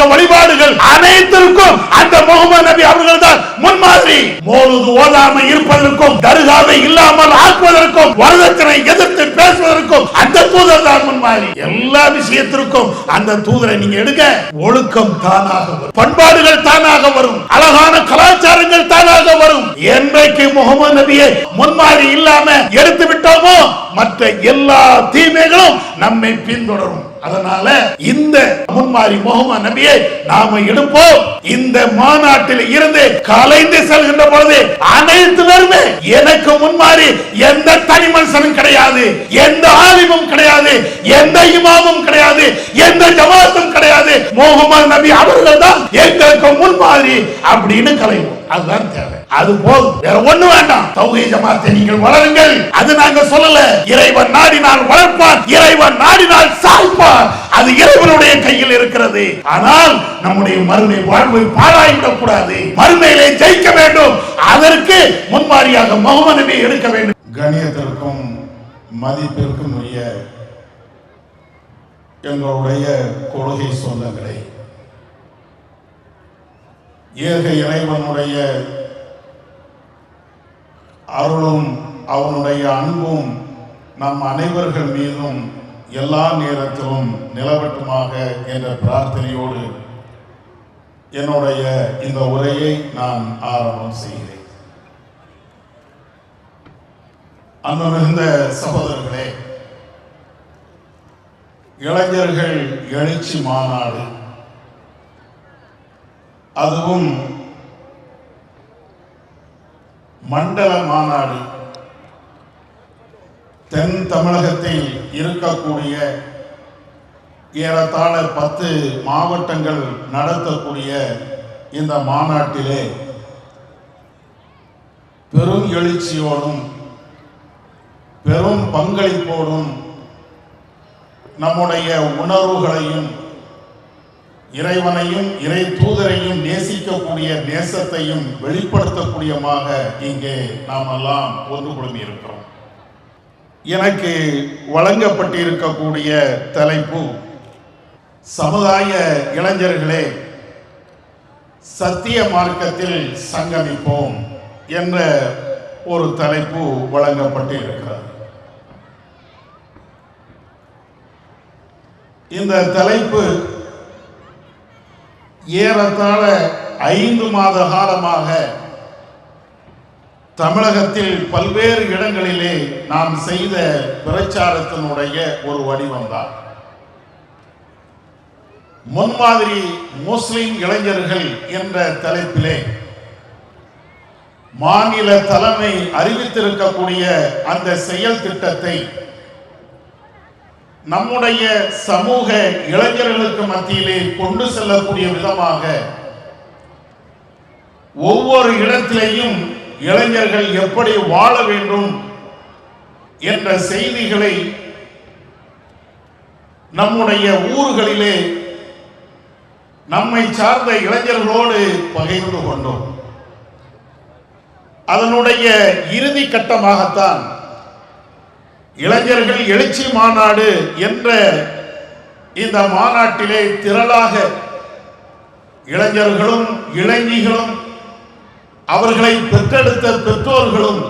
மார்க்க வழிபாடுகள் அனைத்திற்கும் அந்த முகமது நபி அவர்கள் தான் முன்மாதிரி. மௌலூத் ஓதாமல் இருப்பதற்கும், தர்காவை இல்லாமல் ஆக்குவதற்கும், வரதட்சணை எதிர்த்து பேசுவதற்கும் அந்த தூதர் தான் முன்மாதிரி. எல்லா விஷயத்திற்கும் அந்த தூதரை நீங்க எடுக்க, ஒழுக்கம் தானாக வரும், பண்பாடுகள் தானாக வரும், அழகான கலாச்சாரங்கள் தானாக வரும். என்றைக்கு முகமது நபியை முன்மாதிரி இல்லாம எடுத்து விட்டோமோ மற்ற எல்லா தீமைகளும் நம்மை பின்தொடரும். அதனால இந்த முன்மாதிரி முகமது நபியை நாம எடுப்போம். இந்த மாநாட்டில் இருந்து கலைந்து செல்கின்ற பொழுது அனைத்து பேருமே எனக்கு முன்மாதிரி எந்த தனி மனுஷனும் கிடையாது, எந்த ஆலிமும் கிடையாது, எந்த இமாமும் கிடையாது, எந்த ஜமாத்தும் கிடையாது, முகமது நபி அவர்கள் தான் எங்களுக்கு முன்மாதிரி அப்படின்னு கலைவோம். அதுதான் தேவை. அது போதும், வேற ஒண்ணு வேண்டாம். தௌஹீத் ஜமாத்தை நீங்கள் வளருங்கள், அது நாங்க சொல்லல. இறைவன் நாடினால் வளர்ப்பான், இறைவன் நாடினால் சாய்ப்பான். அது இறைவனுடைய கையில் இருக்கிறது. ஆனால் நம்முடைய மறுமை வாழ்வை பாழாய்விடக் கூடாது. மறுமையிலே ஜெயிக்க வேண்டும். அதற்கு முன்மாதிரியாக முகமது நபியை எடுக்க வேண்டும். கண்ணியத்திற்கும் மதிப்பிற்கும் உரிய எங்களுடைய கொள்கை சொந்தங்களை, ஏக இறைவனுடைய அருளும் அவனுடைய அன்பும் நம் அனைவர்கள் மீதும் எல்லா நேரத்திலும் நிலவட்டுமாக என்ற பிரார்த்தனையோடு என்னுடைய இந்த உரையை நான் ஆரம்பம் செய்கிறேன். அன்பு மிகுந்த சகோதரர்களே, இளைஞர்கள் எழுச்சி மாநாடு, அதுவும் மண்டல மாநாடு, தென் தமிழகத்தில் இருக்கக்கூடிய ஏறத்தாழ 10 மாவட்டங்கள் நடத்தக்கூடிய இந்த மாநாட்டிலே பெரும் எழுச்சியோடும் பெரும் பங்களிப்போடும் நம்முடைய உணர்வுகளையும் இறைவனையும் இறை தூதரையும் நேசிக்கக்கூடிய நேசத்தையும் வெளிப்படுத்தக்கூடியமாக இங்கே நாம் எல்லாம் ஒன்று குழுமி இருக்கிறோம். எனக்கு வழங்கப்பட்டிருக்கக்கூடிய தலைப்பு, சமுதாய இளைஞர்களே சத்திய மார்க்கத்தில் சங்கமிப்போம் என்ற ஒரு தலைப்பு வழங்கப்பட்டு இருக்கிறது. இந்த தலைப்பு ஏறத்தாழ 5 மாத காலமாக தமிழகத்தில் பல்வேறு இடங்களிலே நாம் செய்த பிரச்சாரத்தினுடைய ஒரு வடிவம்தான். முன்மாதிரி முஸ்லிம் இளைஞர்கள் என்ற தலைப்பிலே மாநில தலைமை அறிவித்திருக்கக்கூடிய அந்த செயல் திட்டத்தை நம்முடைய சமூக இளைஞர்களுக்கு மத்தியிலே கொண்டு செல்லக்கூடிய விதமாக ஒவ்வொரு இடத்திலேயும் இளைஞர்கள் எப்படி வாழ வேண்டும் என்ற செய்திகளை நம்முடைய ஊர்களிலே நம்மை சார்ந்த இளைஞர்களோடு பகிர்ந்து கொண்டோம். அதனுடைய இறுதி கட்டமாகத்தான் இளைஞர்கள் எழுச்சி மாநாடு என்ற இந்த மாநாட்டிலே திரளாக இளைஞர்களும் இளைஞர்களும் அவர்களை பெற்றெடுத்த பெற்றோர்களும்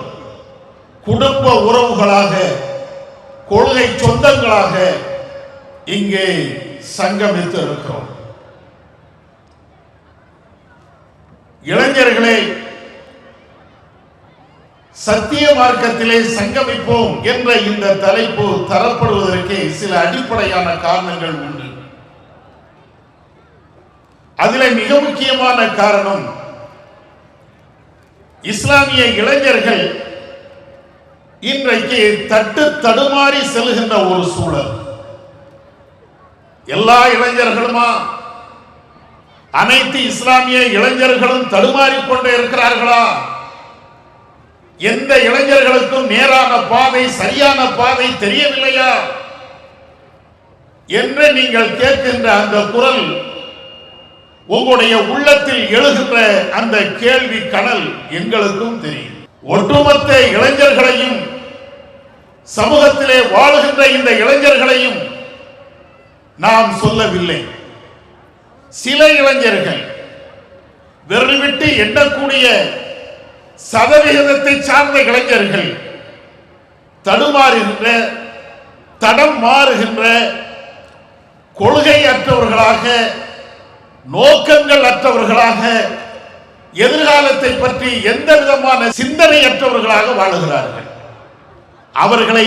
குடும்ப உறவுகளாக கொள்கை சொந்தங்களாக இங்கே சங்கமித்து இருக்கிறோம். இளைஞர்களே சத்திய மார்க்கத்திலே சங்கமிப்போம் என்ற இந்த தலைப்பு தரப்படுவதற்கு சில அடிப்படையான காரணங்கள் உண்டு. அதிலே மிக முக்கியமான காரணம், இஸ்லாமிய இளைஞர்கள் இன்றைக்கு தட்டு தடுமாறி செல்கின்ற ஒரு சூழல். எல்லா இளைஞர்களுமா, அனைத்து இஸ்லாமிய இளைஞர்களும் தடுமாறிக்கொண்டே இருக்கிறார்களா? எந்த இளைஞர்களுக்கும் நேரான பாதை, சரியான பாதை தெரியவில்லையா என்று நீங்கள் கேட்கின்ற அந்த குரல், உங்களுடைய உள்ளத்தில் எழுகின்ற அந்த கேள்வி கனல் எங்களுக்கும் தெரியும். ஒட்டுமொத்த இளைஞர்களையும் சமூகத்திலே வாழுகின்ற இந்த இளைஞர்களையும் நாம் சொல்லவில்லை. சில இளைஞர்கள் வெறுவிட்டு எண்ணக்கூடிய சதவிகிதத்தை சார்ந்த இளைஞர்கள் தடுமாறுகின்ற, தடம் மாறுகின்ற, கொள்கை அற்றவர்களாக, நோக்கங்கள் அற்றவர்களாக, எதிர்காலத்தை பற்றி எந்த விதமான சிந்தனையற்றவர்களாக வாழுகிறார்கள். அவர்களை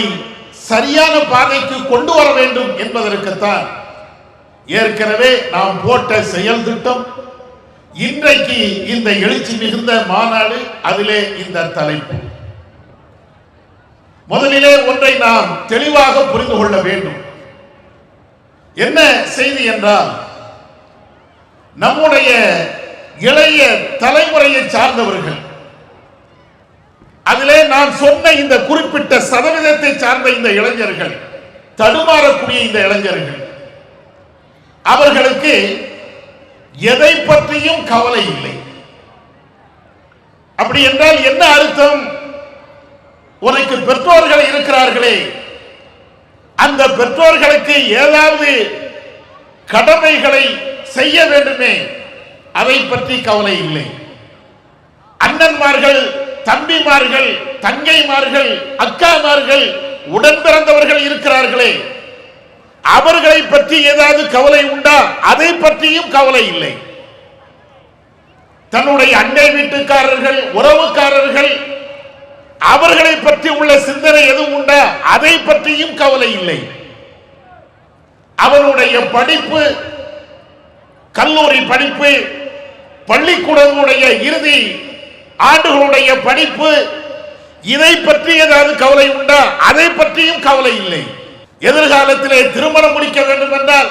சரியான பாதைக்கு கொண்டு வர வேண்டும் என்பதற்குத்தான் ஏற்கனவே நாம் போட்ட செயல் திட்டம், இன்றைக்கு இந்த எழுச்சி மிகுந்த மாநாடு, அதிலே இந்த தலைப்பு. முதலிலே ஒன்றை நாம் தெளிவாக புரிந்து கொள்ள வேண்டும். என்ன செய்தி என்றால், நம்முடைய இளைய தலைமுறையை சார்ந்தவர்கள், அதிலே நான் சொன்ன இந்த குறிப்பிட்ட சதவீதத்தை சார்ந்த இந்த இளைஞர்கள், தடுமாறக்கூடிய இந்த இளைஞர்கள், அவர்களுக்கு எதை பற்றியும் கவலை இல்லை. அப்படி என்றால் என்ன அர்த்தம்? உனக்கு பெற்றோர்கள் இருக்கிறார்களே, அந்த பெற்றோர்களுக்கு ஏதாவது கடமைகளை செய்ய வேண்டுமே, அதை பற்றி கவலை இல்லை. அண்ணன்மார்கள், தம்பிமார்கள், தங்கைமார்கள், அக்காமார்கள், உடன் பிறந்தவர்கள் இருக்கிறார்களே, அவர்களை பற்றி ஏதாவது கவலை உண்டா? அதை பற்றியும் கவலை இல்லை. தன்னுடைய அண்டை வீட்டுக்காரர்கள், உறவுக்காரர்கள், அவர்களை பற்றி உள்ள சிந்தனை எதுவும் உண்டா? அதை பற்றியும் கவலை இல்லை. அவனுடைய படிப்பு, கல்லூரி படிப்பு, பள்ளிக்கூடங்களுடைய இறுதி ஆண்டுகளுடைய படிப்பு, இதை பற்றி ஏதாவது கவலை உண்டா? அதை பற்றியும் கவலை இல்லை. எதிர்காலத்திலே திருமணம் முடிக்க வேண்டும் என்றால்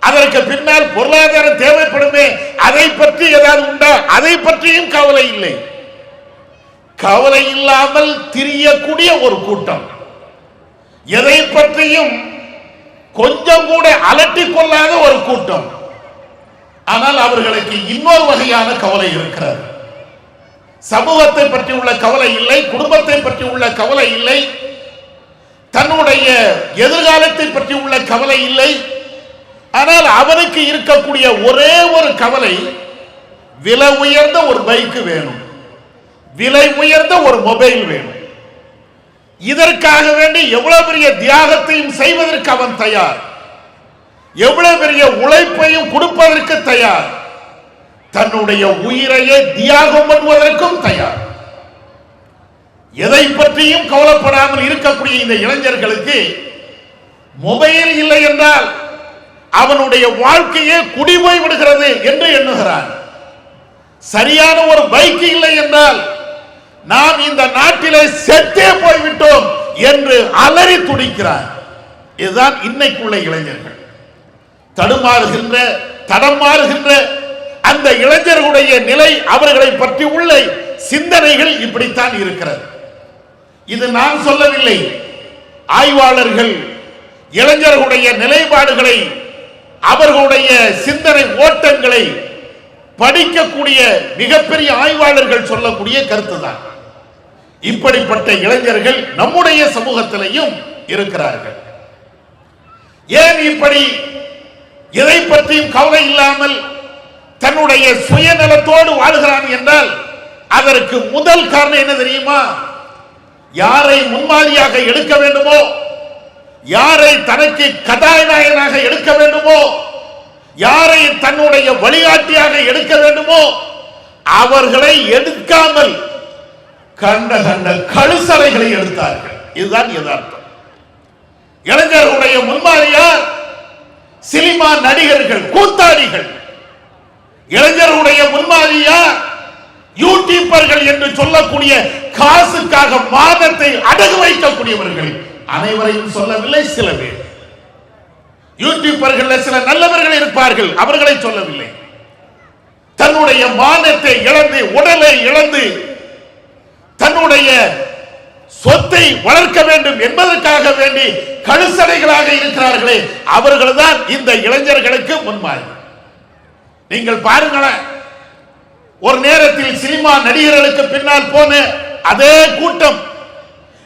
அதற்கு பின்னால் பொருளாதாரம் தேவைப்படுமே, அதை பற்றி ஏதாவது உண்டா? அதை பற்றியும் கவலை இல்லை. கவலை இல்லாமல் திரியக்கூடிய ஒரு கூட்டம், எதை பற்றியும் கொஞ்சம் கூட அலட்டிக் கொள்ளாத ஒரு கூட்டம். ஆனால் அவர்களுக்கு இன்னொரு வகையான கவலை இருக்கிறது. சமூகத்தை பற்றி உள்ள கவலை இல்லை, குடும்பத்தை பற்றி உள்ள கவலை இல்லை, தன்னுடைய எதிர்காலத்தை பற்றி உள்ள கவலை இல்லை. ஆனால் அவனுக்கு இருக்கக்கூடிய ஒரே ஒரு கவலை, விலை உயர்ந்த ஒரு பைக் வேணும், விலை உயர்ந்த ஒரு மொபைல் வேணும். இதற்காக வேண்டி எவ்வளவு பெரிய தியாகத்தையும் செய்வதற்கு அவன் தயார், எவ்வளவு பெரிய உழைப்பையும் கொடுப்பதற்கு தயார், தன்னுடைய உயிரையே தியாகம் பண்ணுவதற்கும் தயார். எதை பற்றியும் கவலைப்படாமல் இருக்கக்கூடிய இந்த இளைஞர்களுக்கு மொபைல் இல்லை என்றால் அவனுடைய வாழ்க்கையே குடிபோய் விடுகிறது என்று எண்ணுகிறான். சரியான ஒரு பைக் இல்லை என்றால் நாம் இந்த நாட்டிலே செத்தே போய்விட்டோம் என்று அலறி துடிக்கிறான். இதுதான் இன்னைக்குள்ள இளைஞர்கள். தடுமாறுகின்ற, தடம் மாறுகின்ற அந்த இளைஞர்களுடைய நிலை, அவர்களை பற்றி உள்ள சிந்தனைகள் இப்படித்தான் இருக்கிறது. இது நான் சொல்லவில்லை. ஆய்வாளர்கள் இளைஞர்களுடைய நிலைப்பாடுகளை, அவர்களுடைய சிந்தனை ஓட்டங்களை படிக்கக்கூடிய மிகப்பெரிய ஆய்வாளர்கள் சொல்லக்கூடிய கருத்துதான். இப்படிப்பட்ட இளைஞர்கள் நம்முடைய சமூகத்திலையும் இருக்கிறார்கள். ஏன் இப்படி எதை பற்றியும் கவலை இல்லாமல் தன்னுடைய சுயநலத்தோடு வாழ்கிறான் என்றால் அதற்கு முதல் காரணம் என்ன தெரியுமா? யாரை முன்மாதிரியாக எடுக்க வேண்டுமோ, யாரை தனக்கு கதாநாயகனாக எடுக்க வேண்டுமோ, யாரை தன்னுடைய வழிகாட்டியாக எடுக்க வேண்டுமோ, அவர்களை எடுக்காமல் கண்ட கண்ட கழுசலைகளை எடுத்தார்கள். இதுதான் யதார்த்தம். இளைஞர்களுடைய முன்மாதிரியார் சினிமா நடிகர்கள், கூத்தாடிகள். இளைஞர்களுடைய முன்மாதிரியார் யூடியூபர்கள் என்று சொல்லக்கூடிய காசுக்காக மாதத்தை அடகு வைக்கக்கூடியவர்கள். அனைவரையும் சொல்லவில்லை, சில பேர். யூடியூபர்கள் சில நல்லவர்கள் இருப்பார்கள், அவர்களை சொல்லவில்லை. தன்னுடைய மானத்தை இழந்து, உடலை இழந்து, தன்னுடைய சொத்தை வளர்க்க வேண்டும் என்பதற்காக வேண்டி கழுசடைகளாக இருக்கிறார்களே, அவர்கள் தான் இந்த இளைஞர்களுக்கு முன்மாதிரி. நீங்கள் பாருங்களேன், ஒரு நேரத்தில் சினிமா நடிகர்களுக்கு பின்னால் போன அதே கூட்டம்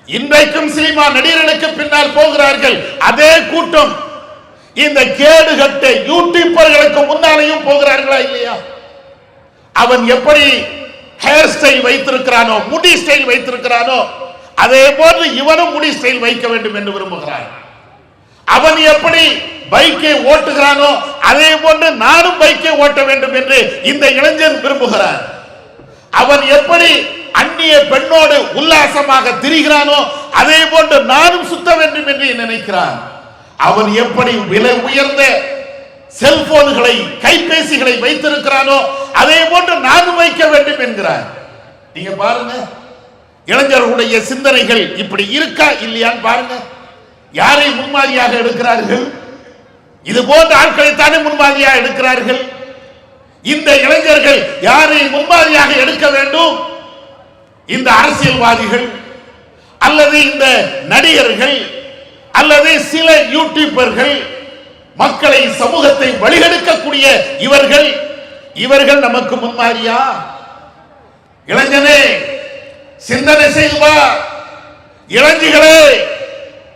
இன்றைக்கும் சினிமா நடிகர்களுக்கு பின்னால் போகிறார்கள். அதே கூட்டம் இந்த கேடுகட்ட யூடியூபர்களுக்கு முன்னாலேயும் போகிறார்களா இல்லையா? அவன் எப்படி ஹேர் ஸ்டைல் வைத்திருக்கிறானோ, முடி ஸ்டைல் வைத்திருக்கிறானோ, அதே போன்று இவனும் முடி ஸ்டைல் வைக்க வேண்டும் என்று விரும்புகிறான். அவன் எப்படி பைக்கை ஓட்டுகிறானோ அதே போன்று நானும் பைக்கை ஓட்ட வேண்டும் என்று இந்த இளைஞன் விரும்புகிறான். அவன் எப்படி அந்நிய பெண்ணோடு உல்லாசமாக திரிகிறானோ அதே போன்று நானும் சுத்த வேண்டும் என்று நினைக்கிறான். அவன் எப்படி விலை உயர்ந்த செல்போன்களை, கைபேசிகளை வைத்திருக்கிறானோ அதே போன்று நானும் வைக்க வேண்டும் என்கிறான். நீங்க பாருங்க, இளைஞர்களுடைய சிந்தனைகள் இப்படி இருக்கா இல்லையான்னு பாருங்க. யாரை முன்மாதிரியாக எடுக்கிறார்கள்? இது போன்ற ஆட்களை தானே முன்மாதிரியாக எடுக்கிறார்கள். இந்த இளைஞர்கள் யாரை முன்மாதிரியாக எடுக்க வேண்டும்? இந்த அரசியல்வாதிகள் அல்லது இந்த நடிகர்கள் அல்லது சில யூடியூபர்கள், மக்களை, சமூகத்தை வழிகெடுக்கக்கூடிய இவர்கள் நமக்கு முன்மாதிரியா? இளைஞனே, சிந்தனை செய்வா. இளைஞர்களே,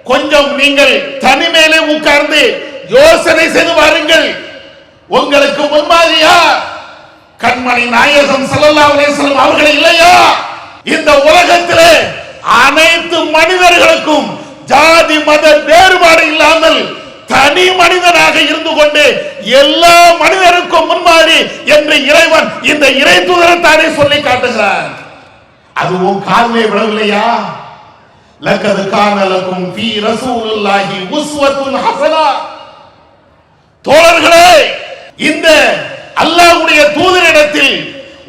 கொஞ்சம் நீங்கள் தனிமையிலே உட்கார்ந்து யோசனை செய்து பாருங்கள். உங்களுக்கு முன்மாதிரியா கண்மணி நாயகம் ஸல்லல்லாஹு அலைஹி வஸல்லம் அவர்கள் இல்லையா? இந்த உலகத்திலே அனைத்து மனிதர்களுக்கும் ஜாதி மத வேறுபாடு இல்லாமல் தனி மனிதனாக இருந்து கொண்டு எல்லா மனிதருக்கும் முன்மாதிரி என்று இறைவன் இந்த இறை தூதரத்தானே சொல்லி காட்டுகிறார். அதுவும் காதிலே விழவில்லையா? லக்கது கான லக்கும் ஃபீ ரசூலுல்லாஹி உஸ்வத்துன் ஹஸனா. தோழர்களே, இந்த அல்லாஹ்வுடைய தூதரிடத்தில்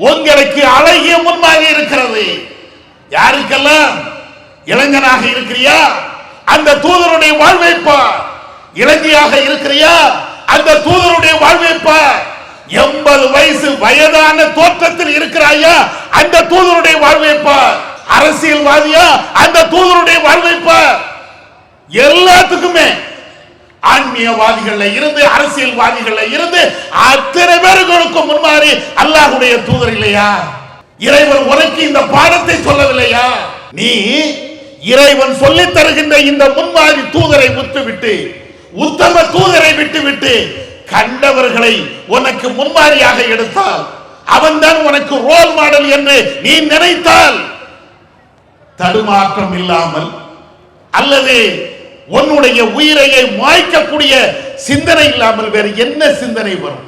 உங்களுக்கு அழகிய முன்மாதிரி இருக்கிறது. யாருக்கெல்லாம்? இளைஞனாக இருக்கிறியா? அந்த தூதருடைய வாழ்வை பார். இளைஞியாக இருக்கிறியா? அந்த தூதருடைய வாழ்வை பார். 80 வயசு வயதான தோற்றத்தில் இருக்கிறாயா? அந்த தூதருடைய வாழ்வை பார். அரசியல்வாதியா? அந்த தூதருடைய வாழ்வை பார். எல்லாத்துக்குமே ஆன்மீகவாதிகள் இருந்து, அரசியல்வாதிகள் இருந்து அத்தனை பேர்களுக்கு முன்மாறி அல்லாஹ்வுடைய தூதர் இல்லையா? இறைவன் உனக்கு இந்த பாடத்தை சொல்லவில்லையா? நீ இறைவன் சொல்லித் தருகின்ற இந்த முன்மாதிரி தூதரை விட்டுவிட்டு, உத்தம தூதரை விட்டுவிட்டு கண்டவர்களை உனக்கு முன்மாதிரியாக எடுத்தால், அவன்தான் உனக்கு ரோல் மாடல் என்று நீ நினைத்தால், தடுமாற்றம் இல்லாமல் அல்லது உன்னுடைய உயிரையை மாய்க்கக்கூடிய சிந்தனை இல்லாமல் வேறு என்ன சிந்தனை வரும்?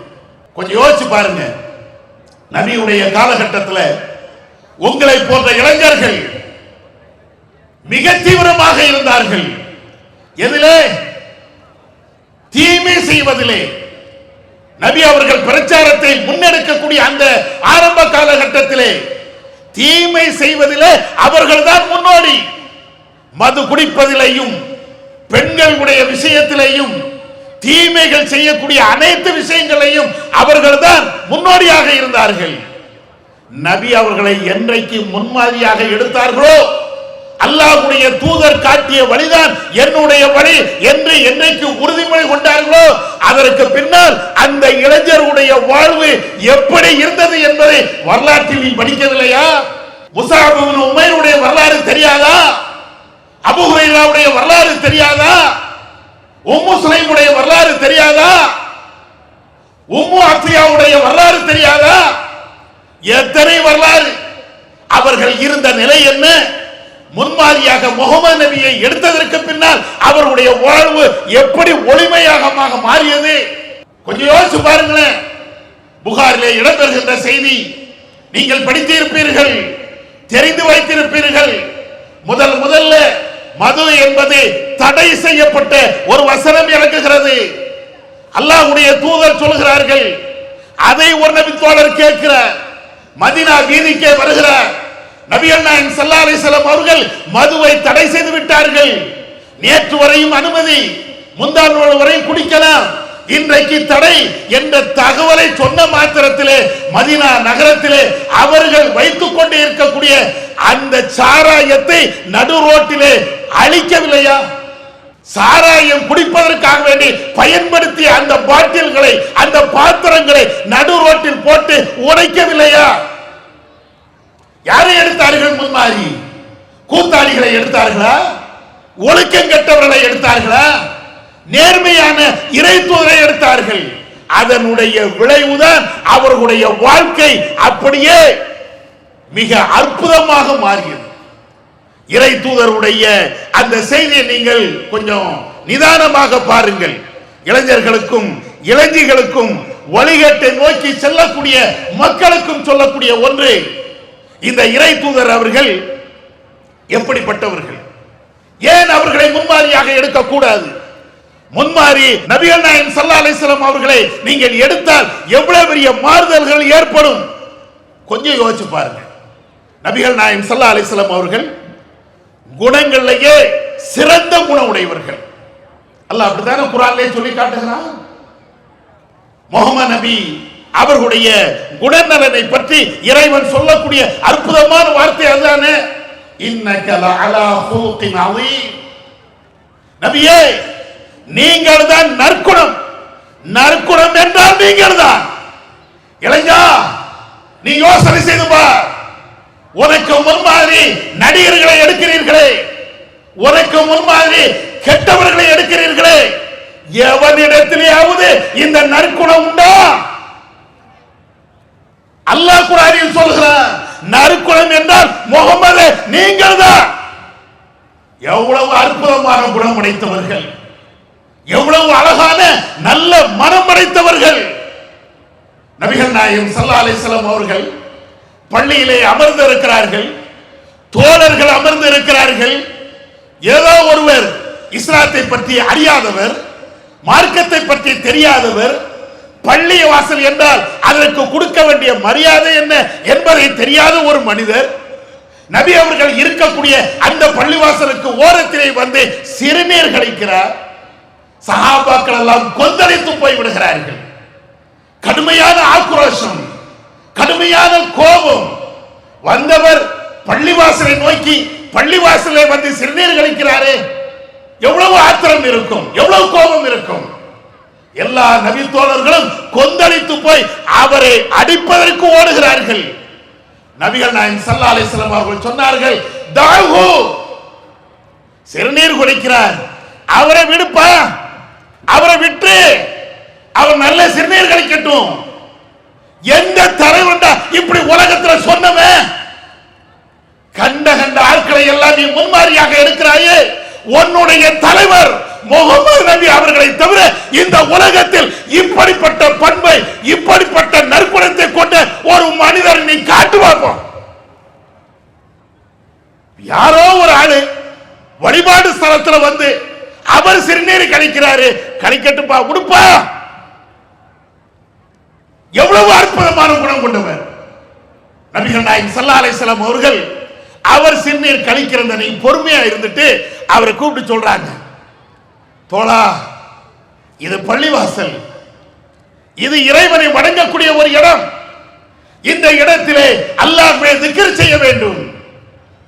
கொஞ்சம் யோசிச்சு பாருங்க. நபியுடைய காலகட்டத்தில் உங்களை போன்ற இளைஞர்கள் மிக தீவிரமாக இருந்தார்கள். எதிலே? தீமை செய்வதிலே. நபி அவர்கள் பிரச்சாரத்தை முன்னெடுக்கக்கூடிய அந்த ஆரம்ப காலகட்டத்திலே தீமை செய்வதிலே அவர்கள்தான் முன்னோடி. மது குடிப்பதிலேயும் பெண்களுடைய விஷயத்திலேயும் தீமைகள் செய்யக்கூடிய அனைத்து விஷயங்களையும் அவர்கள்தான் முன்னோடியாக இருந்தார்கள். நபி அவர்களை என்றைக்கு முன்மாதிரியாக எடுத்தார்களோ, அல்லாஹ்வுடைய தூதர் காட்டிய வழிதான் என்னுடைய வழி என்று என்னைக்கு உறுதிமொழி கொண்டார்களோ, அதற்கு பின்னால் அந்த இளைஞருடைய வாழ்வு எப்படி இருந்தது என்பதை வரலாற்றில் நீ படிக்கவில்லையா? முஸஅப் இப்னு உமைருடைய வரலாறு தெரியாதா? அபூ ஹுரைராவுடைய வரலாறு தெரியாதா? உம்மு சுலைமுடைய வரலாறு தெரியாதா? உம்மு அத்தியாவுடைய வரலாறு தெரியாதா? எத்தனை வரலாறு! அவர்கள் இருந்த நிலை என்ன? முன்மாதிரியாக முகமது நபியை எடுத்ததற்கு பின்னால் அவருடைய வாழ்வு எப்படி ஒளிமையாக மாறியது? கொஞ்சம் யோசிச்சு பாருங்களேன். புகாரிலே இடம்பெறுகின்ற செய்தி நீங்கள் படித்திருப்பீர்கள், தெரிந்து வைத்திருப்பீர்கள். முதல்ல மது என்பது தடை செய்யப்பட்ட ஒரு வசனம் இறங்குகிறது. அல்லாஹ்வுடைய தூதர் சொல்கிறார்கள். அதை ஒரு நபி தோழர் கேட்கிறார். மதீனா வீதிக்கே வருகிறார். நபிகள் நாயகம் ஸல்லல்லாஹு அலைஹி வஸல்லம் அவர்கள் மதுவை தடை செய்து விட்டார்கள். நேற்று வரையும் அனுமதி, முந்தாநாள் வரை குடிக்கலாம், இன்றைக்கு தடை என்ற தகவலை சொன்ன மாத்திரத்திலே மதீனா நகரத்திலே அவர்கள் வைத்துக் கொண்டு இருக்கக்கூடிய அந்த சாராயத்தை நடு ரோட்டிலே அழிக்கவில்லையா? சாராயம் குடிப்பதற்காக வேண்டி பயன்படுத்திய அந்த பாட்டில்களை, அந்த பாத்திரங்களை நடு ரோட்டில் போட்டு உடைக்கவில்லையா? யாரை எடுத்தார்கள் நேர்மையான இறை தூதரை எடுத்தார்கள். அதனுடைய விளைவுதான் அவர்களுடைய வாழ்க்கை அப்படியே மிக அற்புதமாக மாறியது. இறை தூதருடைய அந்த செய்தியை நீங்கள் கொஞ்சம் நிதானமாக பாருங்கள். இளைஞர்களுக்கும் இளைஞர்களுக்கும் வழிகட்டை நோக்கி செல்லக்கூடிய மக்களுக்கும் சொல்லக்கூடிய ஒன்று, இந்த இறை தூதர் அவர்கள் எப்படிப்பட்டவர்கள், ஏன் அவர்களை முன்மாதிரியாக எடுக்கக்கூடாது? முன்மாதிரி நபிகள் நாயகம் ஸல்லல்லாஹு அலைஹி வஸல்லம் அவர்களை நீங்கள் எடுத்தால் எவ்வளவு பெரிய மாறுதல்கள் ஏற்படும் கொஞ்சம் யோசிச்சு பாருங்க. நபிகள் நாயகம் ஸல்லல்லாஹு அலைஹி வஸல்லம் அவர்கள் குணங்களிலேயே சிறந்த குணம் உடையவர்கள். அல்லாஹ் அப்படித்தானே குர்ஆனிலே சொல்லி காட்டுகிறான். முஹம்மது நபி அவர்களுடைய குணநலனை பற்றி இறைவன் சொல்லக்கூடிய அற்புதமான வார்த்தை அதுதானே, இன்னக லஅலா ஹுலுகின் அதீம். நபியே, நீங்கள் தான் நற்குணம். நற்குணம் என்றால் நீங்கள் தான். இளைஞா, நீ யோசனை செய்து பார். உனக்கு முன்மாதிரி நடிகர்களை எடுக்கிறீர்களே, உனக்கு முன்மாதிரி கெட்டவர்களை எடுக்கிறீர்களே, எவனிடத்திலேயாவது இந்த நற்குணம் உண்டா? அல்லாஹ் குர்ஆனில் சொல்கிறான், நற்குணம் என்றால் முஹம்மது நீங்கள் தான். எவ்வளவு அற்புதமான குணம் படைத்தவர்கள், எவ்வளவு அழகான நல்ல மனம் படைத்தவர்கள். நபிகள் நாயகம் ஸல்லல்லாஹு அலைஹி வஸல்லம் அவர்கள் பள்ளியிலே அமர்ந்து இருக்கிறார்கள், தோழர்கள் அமர்ந்து இருக்கிறார்கள். ஏதோ ஒருவர் இஸ்லாத்தை பற்றி அறியாதவர், மார்க்கத்தை பற்றி தெரியாதவர், பள்ளி வாசல் என்றால் அதற்கு கொடுக்க வேண்டிய மரியாதை என்ன என்பதை தெரியாத ஒரு மனிதர் நபி அவர்கள் இருக்கக்கூடிய அந்த பள்ளிவாசலுக்கு ஓரத்திலே வந்து சிறுநீர் கழிக்கிறார். சஹாபாக்கள் எல்லாம் கொந்தளித்து போய் விடுகிறார்கள். கடுமையான ஆக்ரோஷம், கடுமையான கோபம். வந்தவர் பள்ளிவாசலை நோக்கி பள்ளிவாசலை வந்து சிறுநீர் கழிக்கிறாரே, எவ்வளவு ஆத்திரம் இருக்கும், எவ்வளவு கோபம் இருக்கும். எல்லா நபி தோழர்களும் கொந்தளித்து போய் அவரை அடிப்பதற்கு ஓடுகிறார்கள். நபிகள் நாயகம் ஸல்லல்லாஹு அலைஹி வஸல்லம் அவர்கள் சொன்னார்கள், தாஹு, சிறுநீர் குடிக்கிறார், அவரை விடுப்பா, அவரை விட்டு அவர் நல்ல சிறுநீர் கழிக்கட்டும். எந்த தலைவன்டா இப்படி உலகத்தில் சொன்னவன்? கண்ட கண்ட ஆட்களை எல்லாம் நீ முன்மாதிரியாக எடுக்கிறாயே, உன்னுடைய தலைவர் முஹம்மது நபி அவர்களை தவிர இந்த உலகத்தில் இப்படிப்பட்ட பண்பை, இப்படிப்பட்ட நற்குணத்தை கொண்ட ஒரு மனிதர் நீ காட்டு பார்ப்போம். யாரோ ஒரு ஆளு வழிபாடு ஸ்தலத்தில் வந்து அவர் சிறுநீர் கழிக்கிறாரு, கழிக்கட்டுப்பா, உடுப்பா. எவ்வளவு அற்புதமான குணம் கொண்டவர் நபிகள் நாயகம் ஸல்லல்லாஹு அலைஹி வஸல்லம் அவர்கள். அவர் சிறுநீர் கழிக்கிறத நீ பொறுமையா இருந்துட்டு அவரை கூப்பிட்டு சொல்றாங்க, தோழா, இது பள்ளிவாசல், இது இறைவனை வணங்கக்கூடிய ஒரு இடம். இந்த இடத்திலே அல்லாஹ்வை திக்ர் செய்ய வேண்டும்,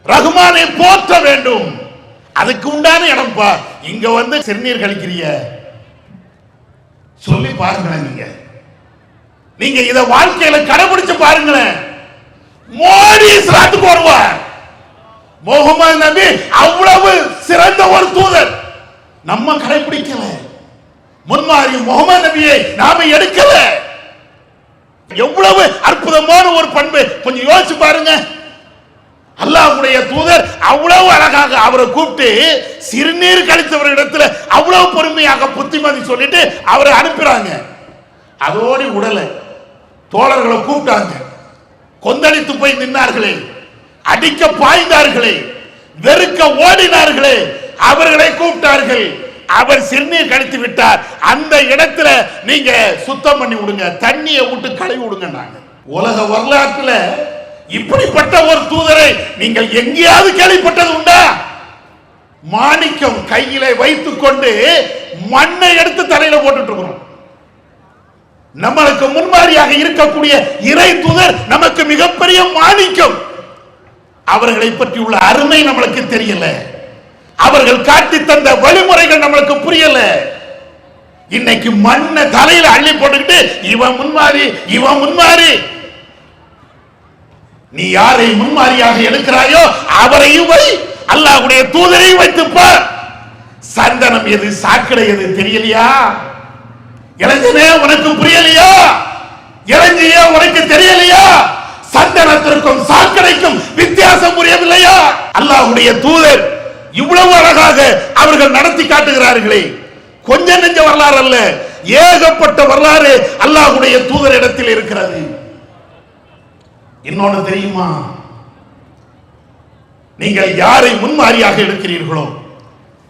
ரஹ்மானை போற்ற வேண்டும். அதுக்கு உண்டான இடம்பா. இங்க வந்து சிறுநீர் கழிக்கிறிய சொல்லி பாருங்களேன். நீங்க இத வாழ்க்கையில கடைபிடிச்சு பாருங்களேன். மோடி இஸ்லாத்துக்கு வருவார். முஹம்மது நபி அவ்வளவு சிறந்த ஒரு தூதர். நம்ம கடைபிடிக்கல. முன்மாதிரி முஹம்மது நபியை நாம எடுக்கல. எவ்வளவு அற்புதமான ஒரு பண்பு கொஞ்சம் யோசிச்சு பாருங்க. அல்லாஹ்வுடைய தூதர் அவ்வளவு அழகாக அவரை கூப்பிட்டு சிறுநீர் கழித்தவரிடத்துல அவ்வளவு பொறுமையாக புத்திமதி சொல்லிட்டு அவரை அனுப்புறாங்க. அதோடு உடல தோழர்களை கூப்பிட்டாங்க. கொந்தளித்து போய் நின்னார்களே, அடிக்க பாய்ந்தார்களே, வெறுக்க ஓடினார்களே, அவர்களை கூப்பிட்டார்கள். அவர் சிறுநீர் கழித்து விட்டார், அந்த இடத்துல நீங்க சுத்தம் பண்ணி விடுங்க, தண்ணியை விட்டு கழுவி விடுங்க. உலக வரலாற்றுல இப்படிப்பட்ட ஒரு தூதரை நீங்கள் எங்கேயாவது கேள்விப்பட்டது உண்டா? மாணிக்கம் கையில வைத்துக் கொண்டு மண்ணை எடுத்து தலையில போட்டுட்டு இருக்கிறோம். நம்மளுக்கு முன்மாதிரியாக இருக்கக்கூடிய இறை தூதர் நமக்கு மிகப்பெரிய மாணிக்கம். அவர்களை பற்றி உள்ள அருமை நம்மளுக்கு தெரியல. அவர்கள் காட்டி தந்த வழிமுறைகள் நம்மளுக்கு புரியல. இன்னைக்கு மண்ணை தலையில அள்ளி போட்டுக்கிட்டு இவன் முன்மாதிரி, இவன் முன்மாதிரி. நீ யாரை முன்மாதிரியாக எடுக்கிறாயோ அவரையும் வை, அல்லாஹ்வுடைய தூதரையும் வைத்துப்பார். சந்தனம் எது சாக்கடை எது தெரியலையா? இளைஞனே உனக்கு புரியலையா? இளைஞியே உனக்கு தெரியலையா? சந்தனத்திற்கும் சாக்கடைக்கும் வித்தியாசம் புரியவில்லையா? அல்லாஹ்வுடைய தூதர் இவ்வளவு அழகாக அவர்கள் நடத்தி காட்டுகிறார்களே, கொஞ்ச நெஞ்ச வரலாறு அல்ல, ஏகப்பட்ட வரலாறு அல்லாஹ்வுடைய தூதர் இடத்தில் இருக்கிறது. இன்னொன்னு தெரியுமா? நீங்கள் யாரை முன்மாதிரியாக எடுக்கிறீர்களோ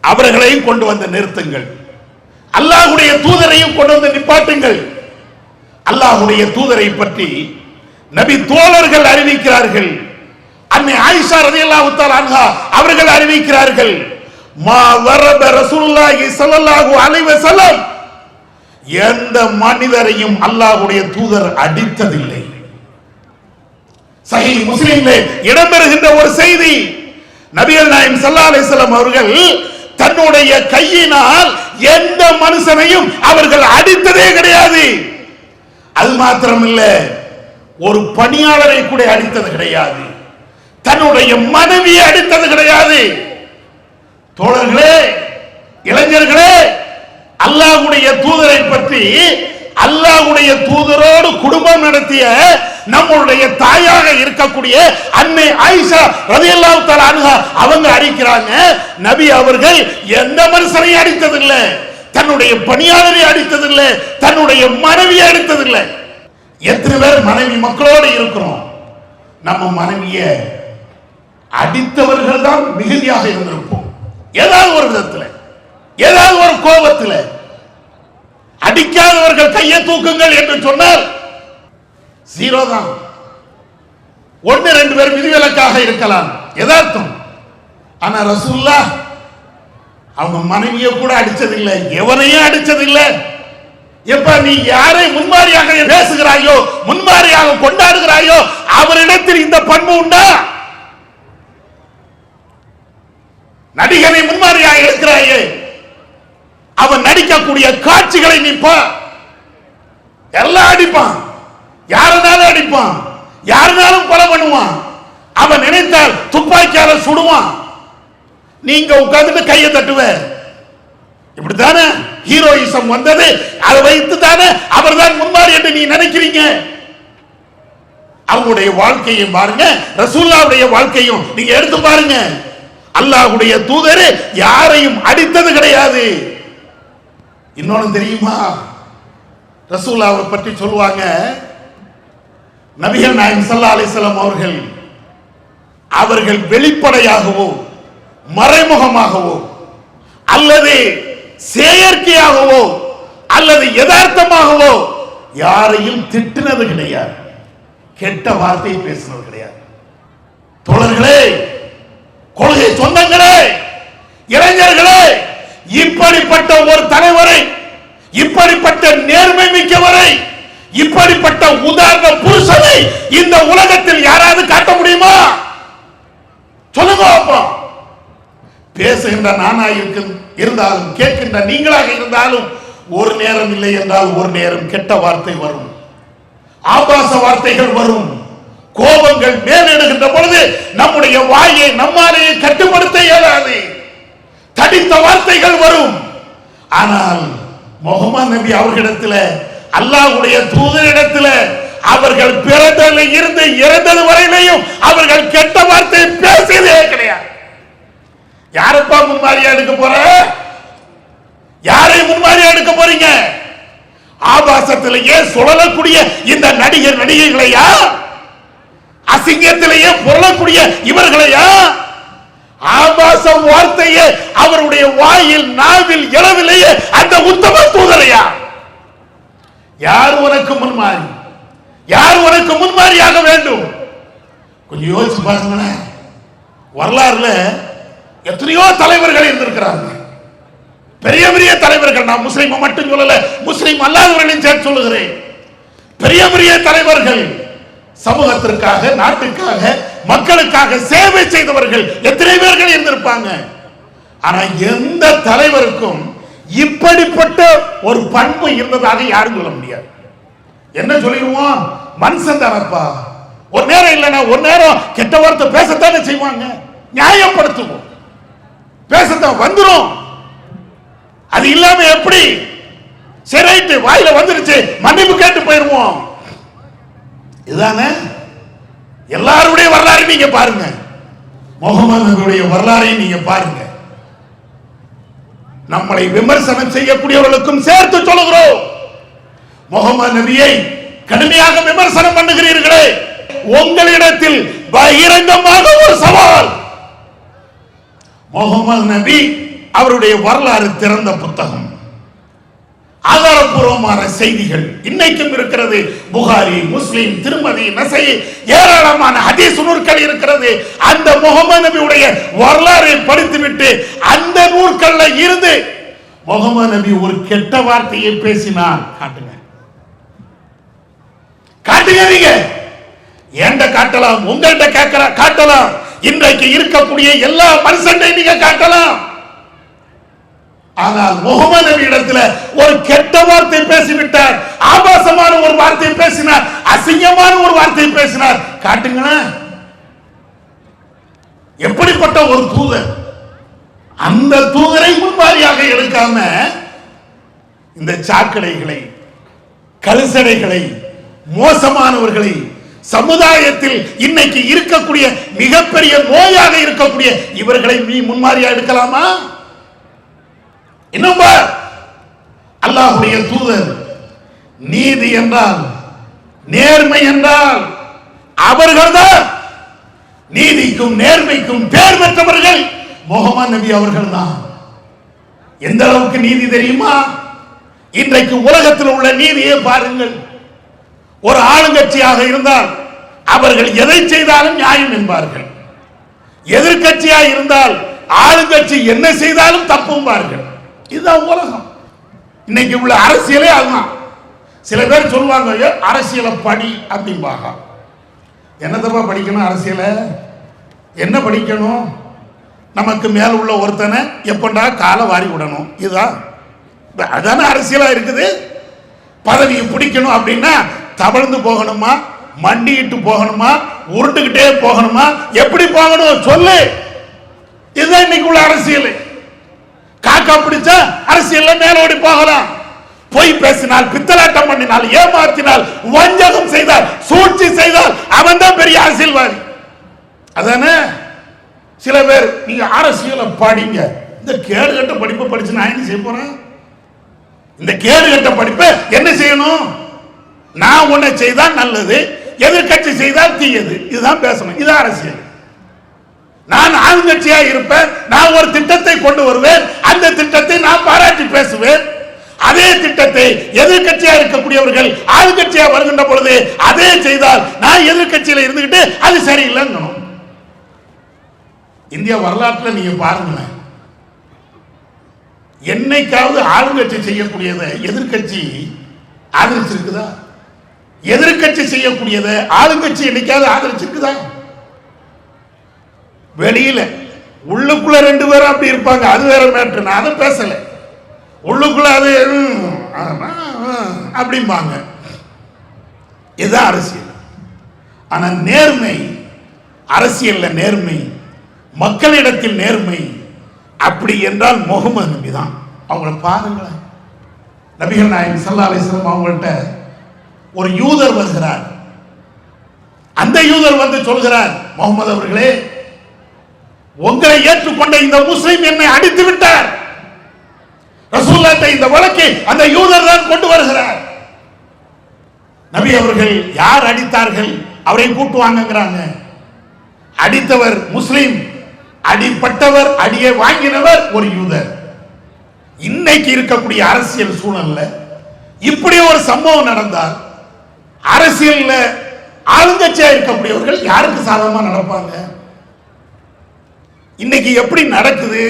அவர்களையும் கொண்டு வந்து நிறுத்துங்கள், அல்லாஹ்வுடைய தூதரையும் கொண்டு வந்து நிப்பாட்டுங்கள். அல்லாஹ்வுடைய தூதரை பற்றி நபி தோழர்கள் அறிவிக்கிறார்கள். அன்னை ஆயிஷா ரலியல்லாஹு தஆலா அன்ஹா அவர்கள் அறிவிக்கிறார்கள், மா வரப ரசூலுல்லாஹி ஸல்லல்லாஹு அலைஹி வஸல்லம், எந்த மனிதரையும் அல்லாஹ்வுடைய தூதர் அடித்ததில்லை. சஹீஹ் முஸ்லிமிலே இடம்பெறுகின்ற ஒரு செய்தி, நபிகள் நாயகம் ஸல்லல்லாஹு அலைஹி வஸல்லம் அவர்கள் தன்னுடைய கையினால் எந்த மனுஷனையும் அவர்கள் அடித்ததே கிடையாது. அது மாத்திரமில்ல, ஒரு பணியாளரை கூட அடித்தது கிடையாது, தன்னுடைய மனைவியை அடித்தது கிடையாது. தோழர்களே, இளைஞர்களே, அல்லாஹ்வுடைய தூதரை பற்றி, அல்லாஹ்வுடைய தூதரோடு குடும்பம் நடத்திய நம்முடைய தாயாக இருக்கக்கூடிய அன்னை ஆயிஷா ரலியல்லாஹு தஆலா அன்ஹா அவங்க அடிக்கிறாங்க, நபி அவர்கள் எந்த மனுஷனையும் அடித்ததில்லை, தன்னுடைய பணியாளரை அடித்ததில்லை, தன்னுடைய மனைவியை அடித்ததில்லை. எத்தனை பேர் மனைவி மக்களோடு இருக்கிறோம், நம்ம மனைவியை அடித்தவர்கள் தான் மிகுதியாக இருந்திருப்போம். ஏதாவது ஒரு விதத்தில், ஏதாவது ஒரு கோபத்தில். அடிக்காதவர்கள் கையை தூக்குங்கள் என்று சொன்னால் ஜீரோ தான். ஒன்னு ரெண்டு பேர் விதிவிலக்காக இருக்கலாம், யதார்த்தம். ஆனா ரசூலுல்லாஹ் அவங்க மனைவியை கூட அடிச்சதில்லை, எவனையும் அடிச்சதில்லை. எப்ப நீ யாரை முன்மாதிரியாக பேசுகிறாயோ, முன்மாதிரியாக கொண்டாடுகிறாயோ, அவரிடத்தில் இந்த பண்பு உண்டா? நடிகனை முன்மாதிரியாக இருக்கிறாயே, அவன் நடிக்கக்கூடிய காட்சிகளை நீப்பா, எல்லாம் அடிப்பான், யாருனாலும் அடிப்பான், யாருனாலும் கொலை பண்ணுவான், அவன் நினைத்தால் துப்பாக்கியால சுடுவான், நீங்க உட்கார்ந்துட்டு கையை தட்டுவ. இப்படித்தானே ஹீரோயிசம் வந்தது, அதை வைத்து தானே அவர் தான் முன்மாதிரி என்று நீ நினைக்கிறீங்க. அவங்களுடைய வாழ்க்கையும் பாருங்க, ரசூலுல்லாஹ்வுடைய வாழ்க்கையும் நீங்க எடுத்து பாருங்க. அல்லாஹ்வுடைய தூதர் யாரையும் அடித்தது கிடையாது. இன்னொன்னு தெரியுமா? ரசூலுல்லாஹ்வை பற்றி சொல்லுவாங்க, நபிகள் நாயகம் ஸல்லல்லாஹு அலைஹி வஸல்லம் அவர்கள் வெளிப்படையாகவோ மறைமுகமாகவோ அல்லது செயற்கையாகவோ அல்லது யதார்த்தமாகவோ யாரையும் திட்டினது கிடையாது, கெட்ட வார்த்தை பேசினது கிடையாது. தோழர்களே, கொள்கை சொந்தங்களே, இளைஞர்களே, இப்படிப்பட்ட ஒரு தலைவரை, இப்படிப்பட்ட நேர்மை மிக்கவரை, இப்படிப்பட்ட உதாரண புருஷனை இந்த உலகத்தில் யாராவது காட்ட முடியுமா? சொல்லுங்க. பேசுகின்ற நானா இருந்தாலும், கேட்கின்ற நீங்களாக இருந்தாலும், ஒரு நேரம் இல்லை என்றால் ஒரு நேரம் கெட்ட வார்த்தை வரும், ஆபாச வார்த்தைகள் வரும், கோபங்கள் மேலெடுகின்ற பொழுது நம்முடைய வாயை நம்மாலேயே கட்டுப்படுத்த இயலாது, தடித்த வார்த்தைகள் வரும். ஆனால் முஹம்மது நபி அவர்களிடத்தில், அல்லாஹ்வுடைய தூதரிடத்தில், அவர்கள் பிறந்ததில் இருந்து இறந்தது வரையிலையும் அவர்கள் கெட்ட வார்த்தை பேசியதே கிடையாது. யாரப்பா முன்மாதிரியா எடுக்க போற? யாரை முன்மாதிரியா எடுக்க போறீங்க? ஆபாசத்திலேயே சுழலக்கூடிய இந்த நடிகர் நடிகைகளையா? அசிங்கத்திலேயே புரளக்கூடிய இவர்களையா? ஆபாச வார்த்தையே அவருடைய வாயில் நாவில் எழவில்லையே அந்த உத்தம தூதரையா? யார் உனக்கு முன்மாதிரி? யார் உனக்கு முன்மாதிரியாக வேண்டும்? கொஞ்சம் யோசிச்சு பாருங்களேன். வரலாறுல எத்தனையோ தலைவர்கள் இருந்திருக்கிறாங்க, பெரிய பெரிய தலைவர்கள். நான் முஸ்லிம் மட்டும் சொல்லல, முஸ்லிம் அல்லாதவர்களையும் சேர்த்து சொல்லுகிறேன். பெரிய பெரிய தலைவர்கள், சமூகத்திற்காக, நாட்டுக்காக, மக்களுக்காக சேவை செய்தவர்கள் எத்தனை பேர்கள் இருந்திருப்பாங்க. ஆனா எந்த தலைவருக்கும் இப்படிப்பட்ட ஒரு பண்பு இருந்ததாக யாரும் சொல்ல முடியாது. என்ன சொல்லிடுவோம்? மனுஷன் தானப்பா, ஒரு நேரம் இல்லைன்னா ஒரு நேரம் கெட்ட வார்த்தை பேசத்தானே செய்வாங்க, நியாயப்படுத்துவோம், பேசத்தான் வந்துடும். அது இல்லாம எப்படி? சரி, வாயில வந்துருச்சு, மன்னிப்பு கேட்டு போயிருவோம். இதுதானே எல்லாருடைய வரலாறு. நீங்க பாருங்க, முகமது நபியுடைய வரலாறை நீங்க பாருங்க. நம்மளை விமர்சனம் செய்யக்கூடியவர்களுக்கும் சேர்த்து சொல்லுகிறோம். முகமது நபியை கடுமையாக விமர்சனம் பண்ணுகிறீர்களே, உங்களிடத்தில் பகிரங்கமாக ஒரு சவால். முகமது நபி அவருடைய வரலாறு திறந்த புத்தகம், ஆதாரப்பூர்வமான செய்திகள் இன்னைக்கும் இருக்கிறது. புகாரி, முஸ்லிம், திருமதி, நசை, ஏராளமான ஹதீஸ் நூல்கள் இருக்கிறது. அந்த முகமது நபியுடைய வரலாறை படித்துவிட்டு அந்த நூல்கள்ல இருந்து முகமது நபி ஒரு கெட்ட வார்த்தையை பேசினார் காட்டுங்க, காட்டுங்க. நீங்க ஏண்ட காட்டலாம், உங்கள்கிட்ட காட்டலாம், இன்றைக்கு இருக்கக்கூடிய எல்லா மனுஷனை நீங்க காட்டலாம். ஆனால் முகமது நபி இடத்துல ஒரு கெட்ட வார்த்தை பேசிவிட்டார், ஆபாசமான ஒரு வார்த்தை பேசினார், அசிங்கமான ஒரு வார்த்தை பேசினார். காட்டுங்களேன், எப்படிப்பட்ட ஒரு தூதர். அந்த தூதரை முன்மாதிரியாக எடுக்காம இந்த சாக்கடைகளை, கழுசடைகளை, மோசமானவர்களை, சமுதாயத்தில் இன்னைக்கு இருக்கக்கூடிய மிகப்பெரிய நோயாக இருக்கக்கூடிய இவர்களை நீ முன்மாதிரியா எடுக்கலாமா? இன்னும் அல்லாஹ்வுடைய தூதர் நீதி என்றால், நேர்மை என்றால் அவர்கள்தான். நீதிக்கும் நேர்மைக்கும் பேர் பெற்றவர்கள் முகமது நபி அவர்கள் தான். எந்த அளவுக்கு நீதி தெரியுமா? இன்றைக்கு உலகத்தில் உள்ள நீதியை பாருங்கள். ஒரு ஆளுங்கட்சியாக இருந்தால் அவர்கள் எதை செய்தாலும் நியாயம் என்பார்கள். எதிர்கட்சியாக இருந்தால் ஆளுங்கட்சி என்ன செய்தாலும் தப்பும்பார்கள். இதுதான் உலகம். இன்னைக்கு உள்ள அரசியலே அதுதான். சில பேர் சொல்லுவாங்க, அரசியலை படி அப்படிம்பாங்க. என்னத்தப்பா படிக்கணும்? அரசியல என்ன படிக்கணும்? நமக்கு மேல உள்ள ஒருத்தனை எப்பண்டா காலை வாரி விடணும், இதுதான் அதான அரசியலா இருக்குது. பதவியை பிடிக்கணும் அப்படின்னா தவழ்ந்து போகணுமா, மண்டிட்டு போகணுமா, உருட்டுக்கிட்டே போகணுமா, எப்படி போகணும் சொல்லு. இதுதான் இன்னைக்கு உள்ள அரசியல். காக்கா பிடிச்சா அரசியல்ல மேலோடி போகலாம். பொய் பேசினால், பித்தலாட்டம் பண்ணினால், ஏமாற்றினால், வஞ்சகம் செய்தால், சூழ்ச்சி செய்தால் அவன் தான் பெரிய அரசியல்வாதி. அதானே சில பேர் நீங்க அரசியலை படிங்க. இந்த கேடு கட்ட படிப்பை படிச்சு நான் என்ன செய்ய போறேன்? இந்த கேடு கட்ட படிப்பை என்ன செய்யணும்? நான் ஒன்ன செய்தால் நல்லது, எதிர்கட்சி செய்தால் தீயது, இதுதான் பேசணும். இதுதான் அரசியல். நான் ஆளுங்கட்சியா இருப்பேன், நான் ஒரு திட்டத்தை கொண்டு வருவேன், அந்த திட்டத்தை நான் பாராட்டி பேசுவேன். அதே திட்டத்தை எதிர்கட்சியா இருக்கக்கூடியவர்கள் ஆளுங்கட்சியா வருகின்ற பொழுது அதே செய்தால் நான் எதிர்கட்சியில இருந்துகிட்டு அது சரியில்லைன்னு. இந்திய வரலாற்றில் நீங்க பாருங்களேன், என்னைக்காவது ஆளுங்கட்சி செய்யக்கூடியதை எதிர்கட்சி ஆதரிச்சிருக்குதா? எதிர்கட்சி செய்யக்கூடியதை ஆளுங்கட்சி என்னைக்காவது ஆதரிச்சிருக்குதா? வெளியில, உள்ளுக்குள்ள ரெண்டு பேரும் அப்படி இருப்பாங்க, அது வேற மேட்ரு, நான் அதை பேசல. உள்ளுக்குள்ள அது அப்படிம்பாங்க. இதுதான் அரசியல். ஆனா நேர்மை, அரசியல்ல நேர்மை, மக்களிடத்தில் நேர்மை அப்படி என்றால் முகமது நபி தான். அவங்கள பாருங்களேன். நபிகள் நாயகம் ஸல்லல்லாஹு அலைஹி வஸல்லம் அவங்கள்ட்ட ஒரு யூதர் வருகிறார். அந்த யூதர் வந்து சொல்கிறார், முகமது அவர்களே, உங்களை ஏற்றுக்கொண்ட இந்த முஸ்லிம் என்னை அடித்து விட்டார். ரசூலுல்லாஹ் இந்த வழக்கை அந்த யூதர் தான் கொண்டு வருகிறார். நபி அவர்கள் யார் அடித்தார்கள் அவரை கூட்டுவாங்கங்கிறாங்க. அடித்தவர் முஸ்லிம், அடிப்பட்டவர், அடியை வாங்கினவர் ஒரு யூதர். இன்னைக்கு இருக்கக்கூடிய அரசியல் சூழல்ல இப்படி ஒரு சம்பவம் நடந்தால் அரசியல்ல ஆளுங்கட்சியா இருக்கக்கூடியவர்கள் யாருக்கு சாதகமா நடப்பாங்க? இன்னைக்கு எப்படி நடக்குது?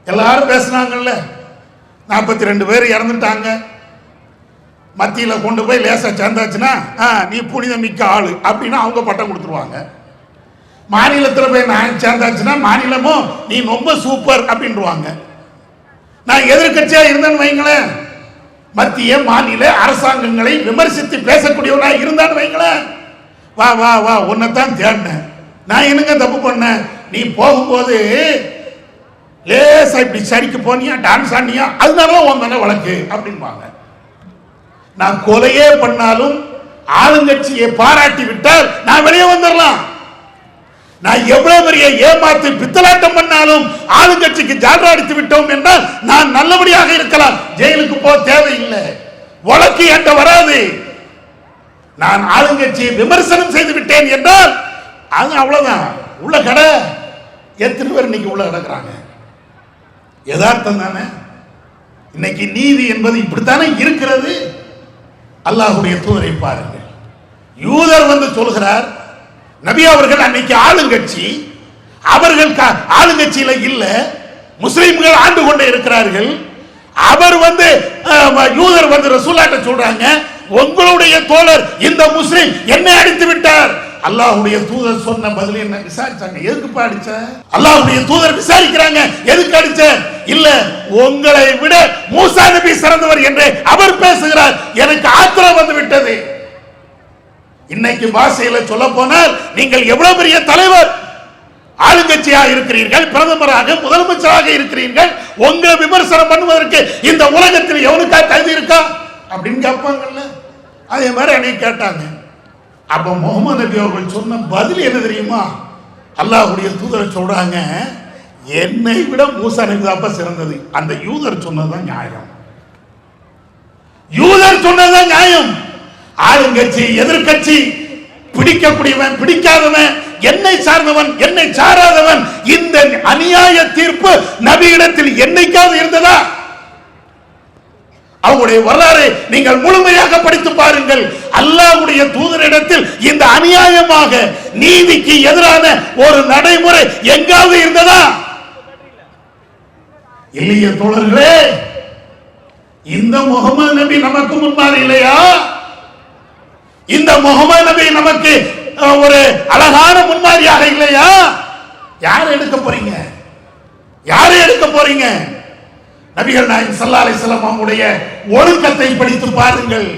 எல்லாரும் பேசுனாங்கல்ல, 42 பேர் இறந்துட்டாங்க, மத்தியில கொண்டு போய் லேசா சேர்ந்தாச்சுன்னா நீ புனிதம் மிக்க ஆளு அப்படின்னு அவங்க பட்டம் கொடுத்துருவாங்க. மாநிலத்தில் போய் நான் சேர்ந்தாச்சுன்னா மாநிலமும் நீ ரொம்ப சூப்பர் அப்படின்வாங்க. நான் எதிர்கட்சியா இருந்தேன்னு வைங்களேன், மத்திய மாநில அரசாங்கங்களை விமர்சித்து பேசக்கூடியவனா இருந்தான்னு வைங்களேன், வா வா வா உன்னைத்தான் தேடினேன், நான் என்னங்க தப்பு பண்ணேன், நீ போகும்போது லேசா இப்படி சரிக்கு போனியா, டான்ஸ் ஆனியா, அதனால உன் மேல வழக்கு அப்படின்பாங்க. நான் கொலையே பண்ணாலும் ஆளுங்கட்சியை பாராட்டி விட்டால் நான் வெளியே வந்துடலாம். நான் எவ்வளவு பெரிய ஏமாத்து பித்தலாட்டம் பண்ணாலும் ஆளுங்கட்சிக்கு ஜால்ரா அடித்து விட்டோம் என்றால் நான் நல்லபடியாக இருக்கலாம், ஜெயிலுக்கு போக தேவையில்லை, வழக்கு என்கிட்ட வராது. நான் ஆளுங்கட்சியை விமர்சனம் செய்து விட்டேன் என்றால் அது அவ்வளவுதான், உள்ள கடை. எத்தனை பேர் இன்னைக்கு உள்ள கிடக்குறாங்க? யதார்த்தம் தானே. இன்னைக்கு நீதி என்பது இப்படித்தானே இருக்கிறது. அல்லாஹ்வுடைய தூதரை பாருங்கள். யூதர் வந்து சொல்கிறார், நபி அவர்கள் அன்னைக்கு ஆளுங்கட்சி, அவர்கள் ஆளுங்கட்சியில இல்ல, முஸ்லிம்கள் ஆண்டு கொண்டே இருக்கிறார்கள். அவர் வந்து யூதர் வந்து ரசூலாட்ட சொல்றாங்க, உங்களுடைய தோழர் இந்த முஸ்லிம் என்னை அடித்து விட்டார். அல்லாஹ்வுடைய தூதர் சொன்ன பதில் என்ன? விசாரிச்சாங்க, எதுக்குப்பா அடிச்ச? அல்லாஹ்வுடைய தூதர் விசாரிக்கிறாங்க, எதுக்கு அடிச்ச? இல்ல, உங்களை விட மூசா நபி சிறந்தவர் என்று அவர் பேசுகிறார், எனக்கு ஆத்திரம் வந்து விட்டது. இன்னைக்கு பாஷையில சொல்ல போனால் நீங்கள் எவ்வளவு பெரிய தலைவர், ஆளுங்கட்சியாக இருக்கிறீர்கள், பிரதமராக முதலமைச்சராக இருக்கிறீர்கள், உங்களை விமர்சனம் பண்ணுவதற்கு இந்த உலகத்தில் எவனுக்கா தகுதி இருக்கா அப்படின்னு கேட்பாங்கல்ல. அதே மாதிரி அன்னைக்கு கேட்டாங்க. அப்ப முகமது நபி அவர்கள் சொன்ன பதில் என்ன தெரியுமா? அல்லாஹ்வுடைய தூதர் சொல்றாங்க, என்னை விட மூசா நபி தான் சிறந்தது. அந்த யூதர் சொன்னதுதான் நியாயம், யூதர் சொன்னதுதான் நியாயம். ஆளுங்கட்சி எதிர்கட்சி, பிடிக்கக்கூடியவன் பிடிக்காதவன், என்னை சார்ந்தவன் என்னை சாராதவன், இந்த அநியாய தீர்ப்பு நபியிடத்தில் என்னைக்காவது இருந்ததா? அவருடைய வரலாறை நீங்கள் முழுமையாக படித்து பாருங்கள். அல்லாஹ்வுடைய தூதரிடத்தில் இந்த அநியாயமாக நீதிக்கு எதிரான ஒரு நடைமுறை எங்காவது இருந்ததா? இல்லையே தோழர்களே. இந்த முகமது நபி நமக்கு முன்மாதிரி இல்லையா? இந்த முகமது நபி நமக்கு ஒரு அழகான முன்மாதிரியாக இல்லையா? யாரை எடுக்க போறீங்க? யாரை எடுக்க போறீங்க? நபிகள் நாயகம் ஸல்லல்லாஹு அலைஹி வஸல்லம் அவருடைய ஒழுக்கத்தை படித்து பாருங்கள்.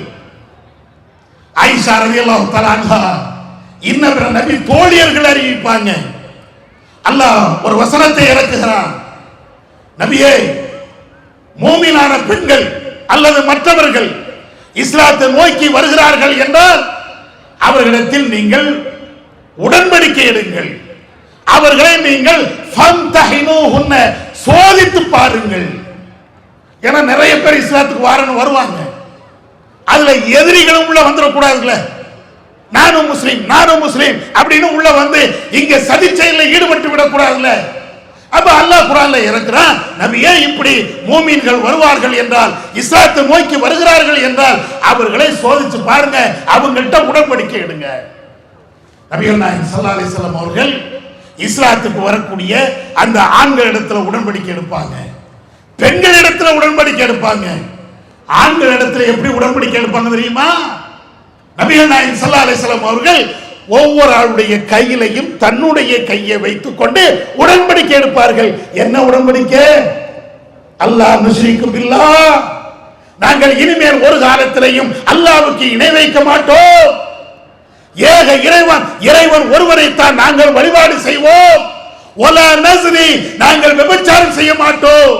ஆயிஷா ரலியல்லாஹு தஆலா அன்ஹா இன்னபிற நபி தோழியர்கள் அறிவிப்பாங்க. அல்லாஹ் ஒரு வசனத்தை இறக்குகிறான், நபியே, மூமினான பெண்கள் அல்லது மற்றவர்கள் இஸ்லாத்தை நோக்கி வருகிறார்கள் என்றால் அவர்களிடத்தில் நீங்கள் உடன்படிக்கை எடுங்கள், அவர்களை நீங்கள் ஃபம்தஹினூஹுன்ன சோதித்து பாருங்கள். ஏன்னா நிறைய பேர் இஸ்லாத்துக்கு வாரன்னு வருவாங்க, அதுல எதிரிகளும் உள்ள வந்துடக்கூடாதுல்ல. நானும் முஸ்லீம் நானும் முஸ்லீம் அப்படின்னு உள்ள வந்து இங்க சதி செயலில் ஈடுபட்டு விடக்கூடாதுல்ல. அப்ப அல்லாஹ் குர்ஆன்ல இறக்குறான், நபியே, இப்படி மூமின்கள் வருவார்கள் என்றால், இஸ்லாத்தை நோக்கி வருகிறார்கள் என்றால் அவர்களை சோதிச்சு பாருங்க, அவங்கள்ட்ட உடன்படிக்கை எடுங்க. நபிகள் நாயகம் ஸல்லல்லாஹு அலைஹி வஸல்லம் அவர்கள் இஸ்லாத்துக்கு வரக்கூடிய அந்த ஆண்களிடத்துல உடன்படிக்கை எடுப்பாங்க, பெண்களிடத்துல உடன்படிக்கை எடுப்பாங்க. ஆண்களிடத்துல எப்படி உடன்படிக்கை எடுப்பாங்க தெரியுமா? நபிகள் நாயகம் ஸல்லல்லாஹு அலைஹி வஸல்லம் அவர்கள் ஒவ்வொரு ஆளுடைய கையிலையும் தன்னுடைய கையை வைத்துக் கொண்டு உடன்படிக்கை எடுப்பார்கள். என்ன உடன்படிக்கை? அல்லாஹ் முஷ்ரிக்கு பில்லாஹ், நாங்கள் இனிமேல் ஒரு காலத்திலையும் அல்லாஹ்வுக்கு இணை வைக்க மாட்டோம், ஏக இறைவன் ஒருவரைத்தான் நாங்கள் வழிபாடு செய்வோம், வலா நஸ்ரி, நாங்கள் விபச்சாரம் செய்ய மாட்டோம்,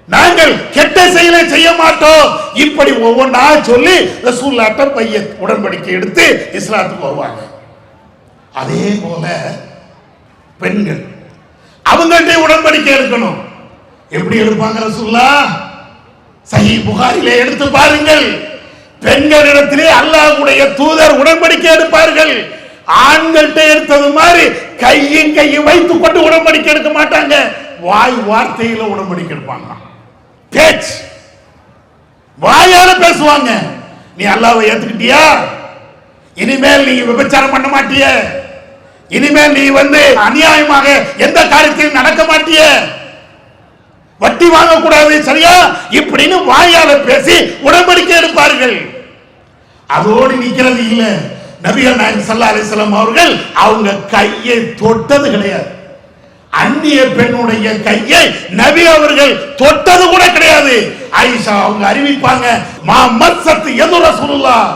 நாங்கள் கெட்ட செயலை செய்ய மாட்டோம். இப்படி ஒவ்வொன்றா சொல்லி ரசூலுல்லாஹ்ட்ட பையத் உடன்படிக்கை எடுத்து இஸ்லாத்துக்கு வருவாங்க. அதே போல பெண்கள் அவங்கள்ட்ட உடன்படிக்கை எடுக்கணும். எப்படி எடுப்பாங்க ரசூலுல்லாஹ்? சஹீஹ் புகாரிலே எடுத்து பாருங்கள். பெண்களிடத்திலே அல்லாஹ்வுடைய தூதர் உடன்படிக்கை எடுப்பார்கள். ஆண்கள்ட்ட எடுத்தது மாதிரி கையும் வைத்துக் கொண்டு உடன்படிக்கை எடுக்க மாட்டாங்க, வாய் வார்த்தையில உடன்படிக்கை எடுப்பாங்க. பேச்சு வாயால பேசுவாங்க. நீ அல்லாஹ்வை ஏத்துக்கிட்டியா? இனிமேல் நீ விபச்சாரம் பண்ண மாட்டிய, இனிமேல் நீ வந்து அநியாயமாக எந்த காரியத்தையும் நடக்க மாட்டிய, வட்டி வாங்க கூடாது, சரியா? இப்படின்னு வாயால பேசி உடன்படிக்கை எடுப்பார்கள். அதோடு நிக்கிறது இல்ல. நபிகள் நாயகம் ஸல்லல்லாஹு அலைஹி வஸல்லம் அவர்கள் அவங்க கையை தொட்டது கிடையாது. அந்நிய பெண்ணுடைய கையை நபி அவர்கள் தொட்டது கூட கிடையாது. ஆயிஷா அவங்க அறிவிப்பாங்க, மா மஸ்ஸத் யது ரசூலுல்லாஹ்,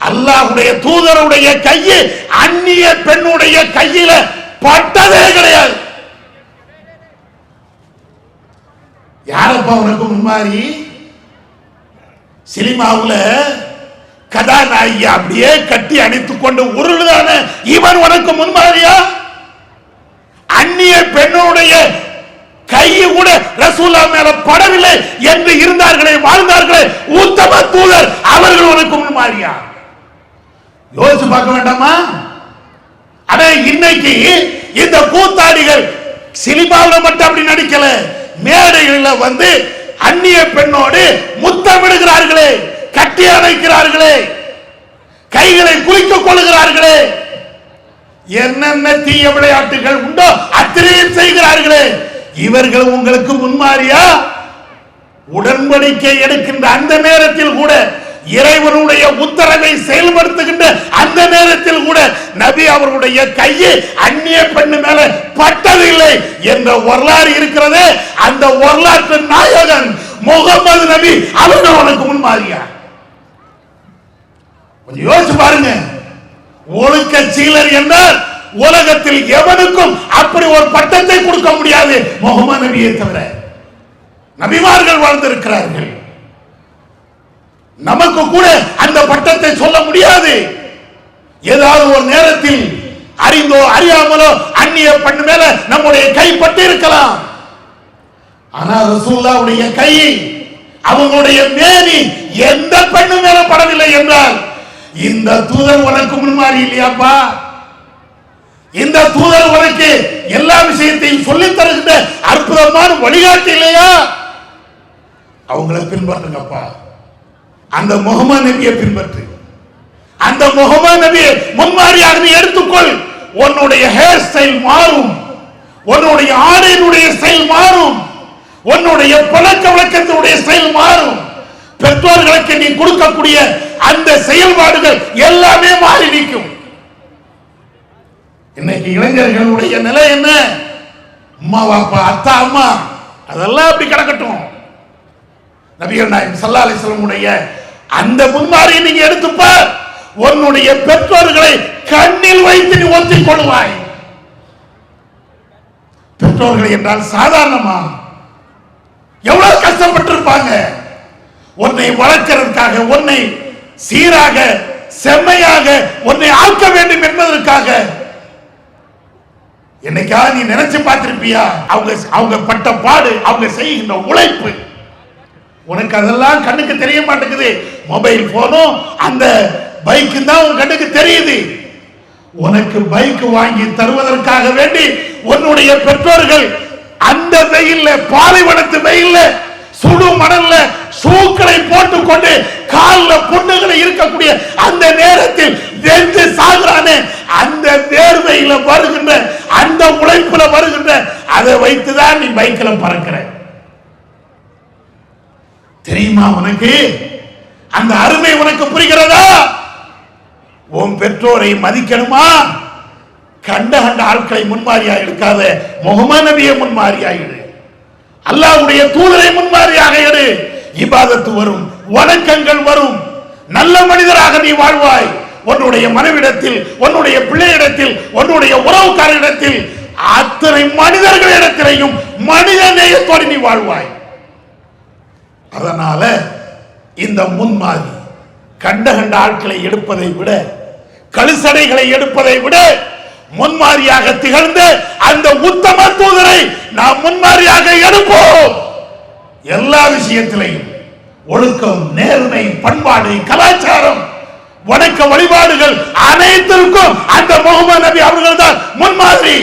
அல்லாஹ்வுடைய தூதருடைய கையை அந்நிய பெண்ணுடைய கையில பட்டதே கிடையாது. யாரப்பா உனக்கு முன்மாறி? சினிமாவுல கதாநாயகி அப்படியே கட்டி அணைத்துக் கொண்டு உருளுதான இவன் உனக்கு முன்மாறியா? அந்நிய பெண்ணுடைய கையை கூட ரசூலுல்லாஹ் மேல படவில்லை என்று இருந்தார்களே, வாழ்ந்தார்களே உத்தம தூதர், அவர்கள் உனக்கு முன்மாறியா? யோசிச்சு பார்க்க வேண்டாமா? ஆனா இன்னைக்கு இந்த கூத்தாடிகள் சினிமாவில் மட்டும் அப்படி நடிக்கல, மேடைகளில் வந்து அந்நிய பெண்ணோடு முத்தமிடுகிறார்களே, கட்டி அணைக்கிறார்களே, கைகளை குலுக்கிக் கொள்கிறார்களே, என்னென்ன தீய விளையாட்டுகள் உண்டோ அத்தனையும் செய்கிறார்களே. இவர்கள் உங்களுக்கு முன்மாறியா? உடன்படிக்கை எடுக்கின்ற அந்த நேரத்தில் கூட, இறைவனுடைய உத்தரவை செயல்படுத்துகின்ற அந்த நேரத்தில் கூட நபி அவர்களுடைய கையை அந்நிய பெண்ணு மேல பட்டதில்லை என்ற வரலாறு இருக்கிறது. அந்த வரலாற்று நாயகன் முகமது நபி அவர்கள் உனக்கு முன்மாறியா? கொஞ்சம் யோசிச்சு பாருங்க. ஒழுக்க சீலர் என்றால் உலகத்தில் எவனுக்கும் அப்படி ஒரு பட்டத்தை கொடுக்க முடியாது முகமது நபியை தவிர. நபிமார்கள் வாழ்ந்திருக்கிறார்கள், நமக்கு கூட அந்த பட்டத்தை சொல்ல முடியாது. ஏதாவது ஒரு நேரத்தில் அறிந்தோ அறியாமலோ அந்நிய பெண் மேல நம்முடைய கை பட்டு இருக்கலாம். ஆனால் ரசூலுல்லாஹ்வுடைய கை, அவங்களுடைய மேனி எந்த பெண்ணு மேல படவில்லை என்றால் இந்த தூதர் உனக்கு முன்மாறி இல்லையாப்பா? இந்த தூதர் உனக்கு எல்லா விஷயத்தையும் சொல்லித் தருகின்ற அற்புதமான வழிகாட்டி இல்லையா? அவங்களை பின்பற்றுங்கப்பா. அந்த முகமது நபியை பின்பற்று. அந்த முகமது நபியை முன்மாறியாக நீ எடுத்துக்கொள். உன்னுடைய ஹேர் ஸ்டைல் மாறும், உன்னுடைய ஆடையினுடைய ஸ்டைல் மாறும், உன்னுடைய பழக்க வழக்கத்தினுடைய ஸ்டைல் மாறும். பெற்றோர்களுக்கு நீ கொடுக்கக்கூடிய அந்த செயல்பாடுகள் எல்லாமே மாறி நிற்கும். இன்னைக்கு இளைஞர்களுடைய நிலை என்ன? அம்மா வாப்பா அத்தா அம்மா அதெல்லாம் அப்படி கிடக்கட்டும். நபிகள் நாயகம் ஸல்லல்லாஹு அலைஹி வஸல்லம் உடைய அந்த முன்மாறியை நீங்க எடுத்துப்ப, உன்னுடைய பெற்றோர்களை கண்ணில் வைத்து நீ ஒத்திக் கொள்வாய். பெற்றோர்கள் என்றால் சாதாரணமா எவ்வளவு கஷ்டப்பட்டிருப்பாங்க. உன்னை வளர்க்கிறதுக்காக, உன்னை சீராக செம்மையாக உன்னை ஆக்க வேண்டும் என்பதற்காக. என்னைக்கா நீ நினைச்சு பார்த்திருப்பியா அவங்க பட்ட பாடு, அவங்க செய்கின்ற உழைப்பு? உனக்கு அதெல்லாம் கண்ணுக்கு தெரிய மாட்டேங்குது. மொபைல் போனும் அந்த பைக்கு தான் உன் கண்ணுக்கு தெரியுது. உனக்கு பைக் வாங்கி தருவதற்காக வேண்டி உன்னுடைய பெற்றோர்கள் அந்த வெயில்ல, பாலைவனத்து வெயில்ல, சுடு மணல்ல ஷூக்களை போட்டுக் கொண்டு காலில் புண்ணுகளை இருக்கக்கூடிய அந்த நேரத்தில் வெந்து சாகுறானே, அந்த வேர்வையில வருகின்ற அந்த உழைப்புல வருகின்ற அதை வைத்துதான் நீ பைக்கில் பறக்கிற. தெரியுமா உனக்கு? அந்த அருமை உனக்கு புரிகிறதா? உன் பெற்றோரை மதிக்கணுமா? கண்ட கண்ட ஆட்களை முன்மாறியா எடுக்காத, முகமது நபியை முன்மாறியா எடு. அல்லாஹ்வுடைய தூதரை முன்மாறியாக எடு. இபாதத்து வரும், வணக்கங்கள் வரும், நல்ல மனிதராக நீ வாழ்வாய். உன்னுடைய மனைவிடத்தில், உன்னுடைய பிள்ளையிடத்தில், உன்னுடைய உறவுக்காரரிடத்தில், அத்தனை மனிதர்களிடத்திலையும் மனித நேயத்தோடு நீ வாழ்வாய். அதனால இந்த முன்மாறி கண்ட கண்ட ஆட்களை எடுப்பதை விட, கழுசடைகளை எடுப்பதை விட முன்மாறியாக திகழ்ந்த அந்த உத்தம தூதரை நாம் முன்மாறியாக எடுப்போம். எல்லா விஷயத்திலையும் ஒழுக்கம், நேர்மை, பண்பாடு, கலாச்சாரம், வணக்க வழிபாடுகள் அனைத்திற்கும் அந்த முகமது நபி அவர்கள் தான் முன்மாதிரி.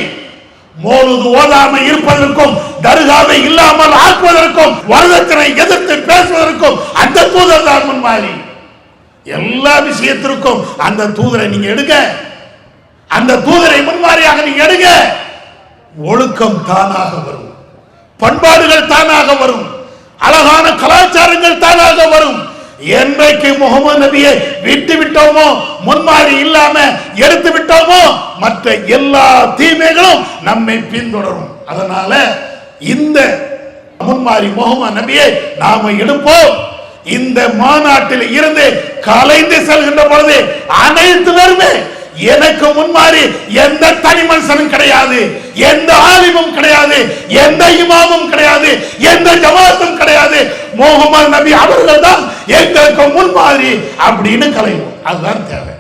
மௌலூது ஓதாமை இருப்பதற்கும், தர்காவை இல்லாமல் ஆக்குவதற்கும், வரதட்சணை எதிர்த்து பேசுவதற்கும் அந்த தூதர் தான் முன்மாதிரி. எல்லா விஷயத்திற்கும் அந்த தூதரை நீங்க எடுங்க, அந்த தூதரை முன்மாதிரியாக நீங்க எடுங்க. ஒழுக்கம் தானாக வரும், பண்பாடுகள் தானாக வரும், அழகான கலாச்சாரங்கள் தானாக வரும். என்றைக்கு முகமது நபியை விட்டு விட்டோமோ, முன்மாறி இல்லாம எடுத்து விட்டோமோ, மற்ற எல்லா தீமைகளும் நம்மை பின்தொடரும். அதனால இந்த முன்மாறி முகமது நபியை நாம எடுப்போம். இந்த மாநாட்டில் இருந்து கலைந்து செல்கின்ற பொழுது அனைத்து பேருமே எனக்கு முன்மாறி எந்த தனி மனுஷனும் கிடையாது, எந்த ஆலிமும் கிடையாது, எந்த இமாமும் கிடையாது, எந்த ஜமாத்தும் கிடையாது. முகமது நபி அவர்கள் தான் எங்களுக்கு முன்மாறி அப்படின்னு கலைவோம். அதுதான் தேவை.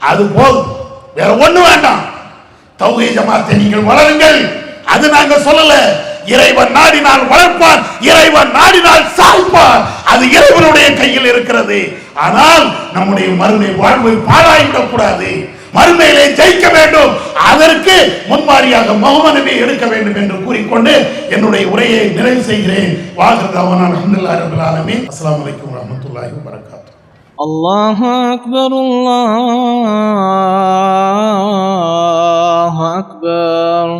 அது போதும், வேற ஒண்ணு வேண்டாம். தௌஹீத் ஜமாத்தை நீங்கள் வளருங்கள், அது நாங்க சொல்லல. இறைவன் நாடினால் வளர்ப்பான், இறைவன் நாடினால் சாய்ப்பான். அது இறைவனுடைய கையில் இருக்கிறது. ஆனால் நம்முடைய மறுமை வாழ்வை பாழாய்விடக் கூடாது. மறுமையிலே ஜெயிக்க வேண்டும். அதற்கு முன்மாதிரியாக முஹம்மது நபியை எடுக்க வேண்டும் என்று கூறிக்கொண்டு என்னுடைய உரையை நிறைவு செய்கிறேன். வாஹிரு அல்ஹம்துலில்லாஹி ரப்பில் ஆலமீன். அஸ்ஸலாமு அலைக்கும் வரஹ்மத்துல்லாஹி வபரகாத்துஹு. அல்லாஹு அக்பர், அல்லாஹு அக்பர்.